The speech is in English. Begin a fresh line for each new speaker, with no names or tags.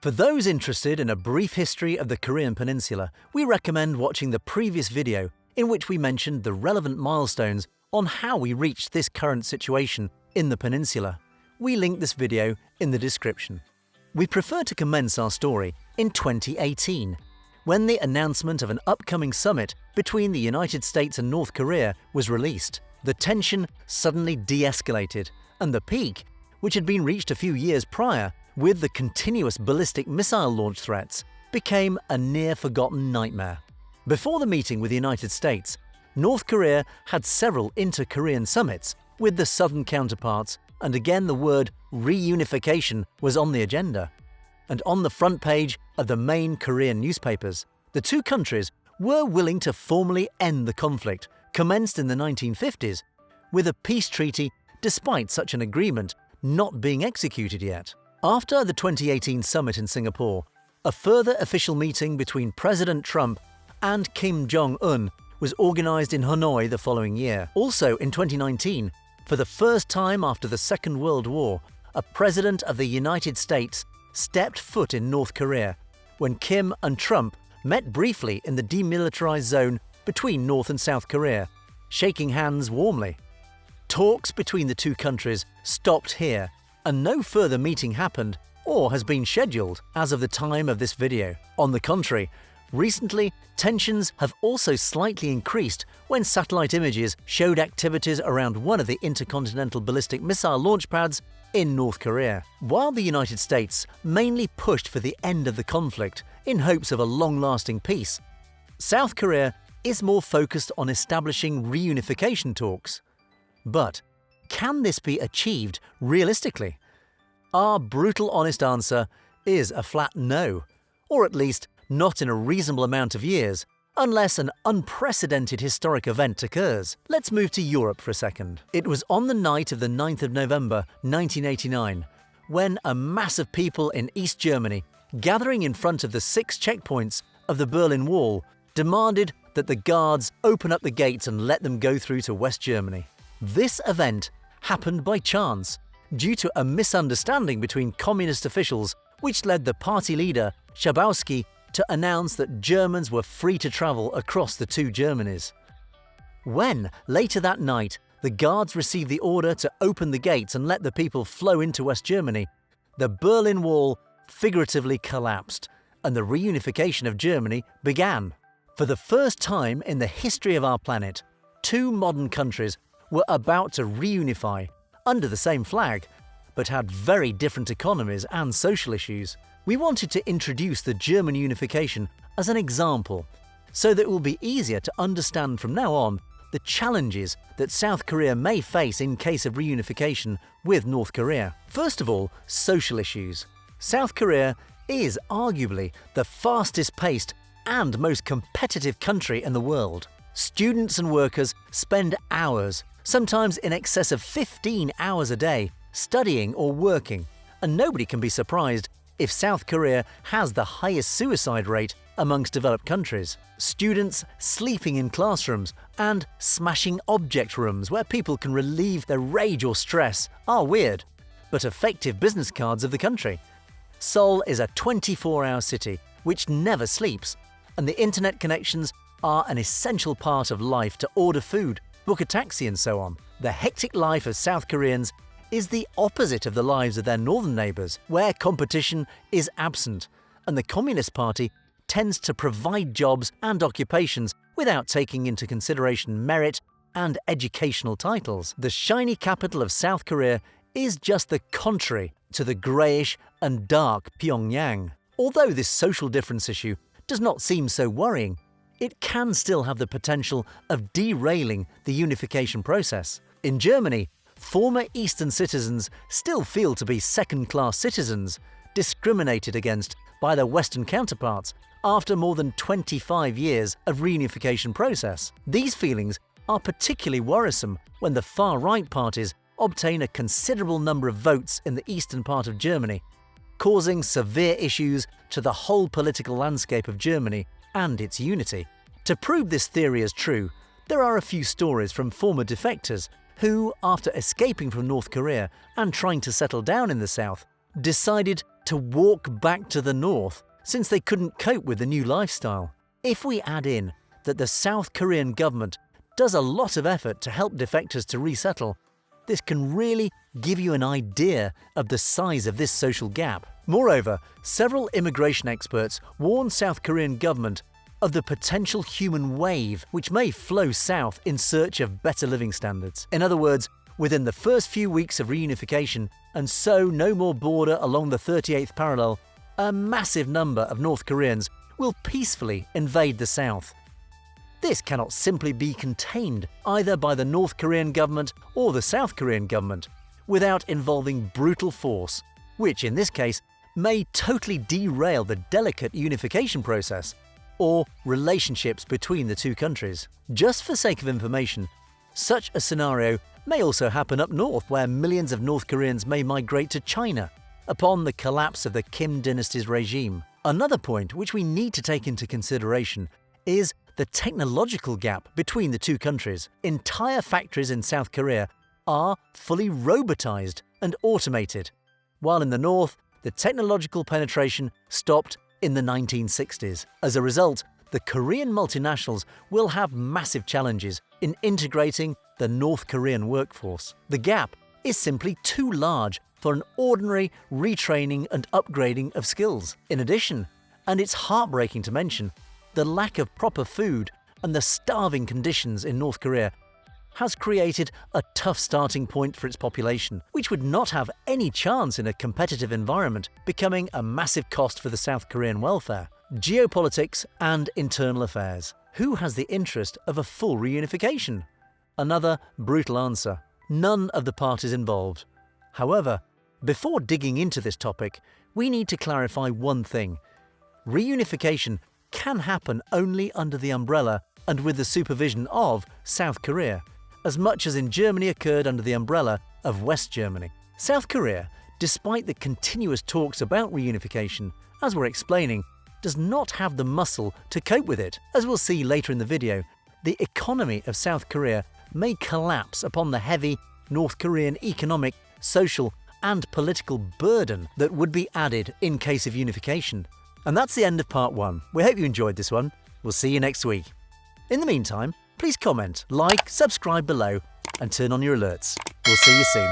For those interested in a brief history of the Korean Peninsula, we recommend watching the previous video in which we mentioned the relevant milestones on how we reached this current situation in the peninsula. We link this video in the description. We prefer to commence our story in 2018, when the announcement of an upcoming summit between the United States and North Korea was released. The tension suddenly de-escalated, and the peak, which had been reached a few years prior with the continuous ballistic missile launch threats, became a near-forgotten nightmare. Before the meeting with the United States, North Korea had several inter-Korean summits with the southern counterparts, and again the word reunification was on the agenda. And on the front page of the main Korean newspapers, the two countries were willing to formally end the conflict, commenced in the 1950s, with a peace treaty despite such an agreement not being executed yet. After the 2018 summit in Singapore, a further official meeting between President Trump and Kim Jong-un was organized in Hanoi the following year. Also in 2019, for the first time after the Second World War, a president of the United States stepped foot in North Korea when Kim and Trump met briefly in the demilitarized zone between North and South Korea, shaking hands warmly. Talks between the two countries stopped here, and no further meeting happened or has been scheduled as of the time of this video. On the contrary, recently, tensions have also slightly increased when satellite images showed activities around one of the intercontinental ballistic missile launch pads in North Korea. While the United States mainly pushed for the end of the conflict in hopes of a long-lasting peace, South Korea is more focused on establishing reunification talks. But can this be achieved realistically? Our brutal honest answer is a flat no, or at least not in a reasonable amount of years, unless an unprecedented historic event occurs. Let's move to Europe for a second. It was on the night of the 9th of November 1989 when a mass of people in East Germany, gathering in front of the 6 checkpoints of the Berlin Wall, demanded that the guards open up the gates and let them go through to West Germany. This event happened by chance, due to a misunderstanding between communist officials, which led the party leader, Schabowski, to announce that Germans were free to travel across the two Germanys. When, later that night, the guards received the order to open the gates and let the people flow into West Germany, the Berlin Wall figuratively collapsed, and the reunification of Germany began. For the first time in the history of our planet, two modern countries were about to reunify under the same flag, but had very different economies and social issues. We wanted to introduce the German unification as an example, so that it will be easier to understand from now on the challenges that South Korea may face in case of reunification with North Korea. First of all, social issues. South Korea is arguably the fastest-paced and most competitive country in the world. Students and workers spend hours, sometimes in excess of 15 hours a day, studying or working, and nobody can be surprised if South Korea has the highest suicide rate amongst developed countries. Students sleeping in classrooms and smashing object rooms where people can relieve their rage or stress are weird, but effective business cards of the country. Seoul is a 24-hour city which never sleeps, and the internet connections are an essential part of life to order food, book a taxi and so on. The hectic life of South Koreans is the opposite of the lives of their northern neighbours, where competition is absent, and the Communist Party tends to provide jobs and occupations without taking into consideration merit and educational titles. The shiny capital of South Korea is just the contrary to the greyish and dark Pyongyang. Although this social difference issue does not seem so worrying, it can still have the potential of derailing the unification process. In Germany, former Eastern citizens still feel to be second-class citizens, discriminated against by their Western counterparts after more than 25 years of reunification process. These feelings are particularly worrisome when the far-right parties obtain a considerable number of votes in the eastern part of Germany, causing severe issues to the whole political landscape of Germany and its unity. To prove this theory is true, there are a few stories from former defectors who, after escaping from North Korea and trying to settle down in the south, decided to walk back to the north since they couldn't cope with the new lifestyle. If we add in that the South Korean government does a lot of effort to help defectors to resettle, this can really give you an idea of the size of this social gap. Moreover, several immigration experts warn South Korean government of the potential human wave which may flow south in search of better living standards. In other words, within the first few weeks of reunification, and so no more border along the 38th parallel, a massive number of North Koreans will peacefully invade the south. This cannot simply be contained either by the North Korean government or the South Korean government without involving brutal force, which in this case may totally derail the delicate unification process or relationships between the two countries. Just for sake of information, such a scenario may also happen up north, where millions of North Koreans may migrate to China upon the collapse of the Kim dynasty's regime. Another point which we need to take into consideration is the technological gap between the two countries. Entire factories in South Korea are fully robotized and automated, while in the north, the technological penetration stopped in the 1960s. As a result, the Korean multinationals will have massive challenges in integrating the North Korean workforce. The gap is simply too large for an ordinary retraining and upgrading of skills. In addition, and it's heartbreaking to mention, the lack of proper food and the starving conditions in North Korea has created a tough starting point for its population, which would not have any chance in a competitive environment, becoming a massive cost for the South Korean welfare. Geopolitics and internal affairs. Who has the interest of a full reunification? Another brutal answer: none of the parties involved. However, before digging into this topic, we need to clarify one thing. Reunification can happen only under the umbrella and with the supervision of South Korea, as much as in Germany occurred under the umbrella of West Germany. South Korea, despite the continuous talks about reunification, as we're explaining, does not have the muscle to cope with it. As we'll see later in the video, the economy of South Korea may collapse upon the heavy North Korean economic, social, and political burden that would be added in case of unification. And that's the end of part 1. We hope you enjoyed this one. We'll see you next week. In the meantime, please comment, like, subscribe below, and turn on your alerts. We'll see you soon.